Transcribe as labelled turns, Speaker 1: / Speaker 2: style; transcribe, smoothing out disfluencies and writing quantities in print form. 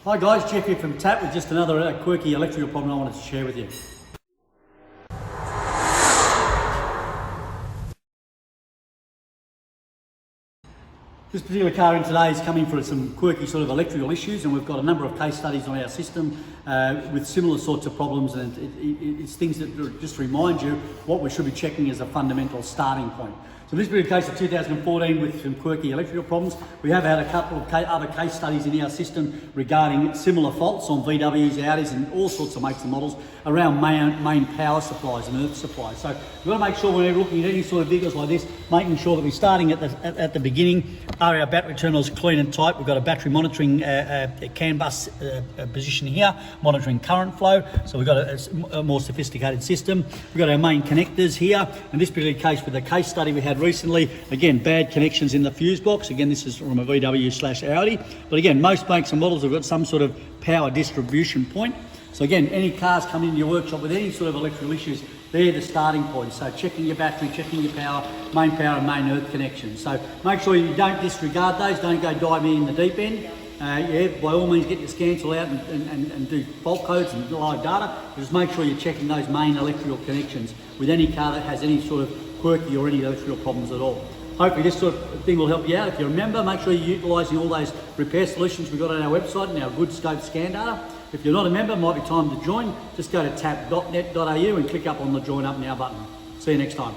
Speaker 1: Hi guys, Jeff here from TAP with just another quirky electrical problem I wanted to share with you. This particular car in today is coming for some quirky sort of electrical issues, and we've got a number of case studies on our system with similar sorts of problems, and it's things that just remind you what we should be checking as a fundamental starting point. So this being a case of 2014 with some quirky electrical problems. We have had a couple of other case studies in our system regarding similar faults on VWs, Audis and all sorts of makes and models around main power supplies and earth supplies. So we've got to make sure when we're looking at any sort of vehicles like this, making sure that we're starting at the beginning. Are our battery terminals clean and tight? We've got a battery monitoring CAN bus position here, monitoring current flow. So we've got a more sophisticated system. We've got our main connectors here. In this particular case, with the case study we had recently, again, bad connections in the fuse box. Again, this is from a VW/Audi. But again, most makes and models have got some sort of power distribution point. So again, any cars come into your workshop with any sort of electrical issues, they're the starting point. So checking your battery, checking your power and main earth connections. So make sure you don't disregard those, don't go diving in the deep end. By all means get your scan tool out and do fault codes and live data. Just make sure you're checking those main electrical connections with any car that has any sort of quirky or any electrical problems at all. Hopefully this sort of thing will help you out. If you're a member, make sure you're utilising all those repair solutions we've got on our website and our good scope scan data. If you're not a member, it might be time to join. Just go to tap.net.au and click up on the Join Up Now button. See you next time.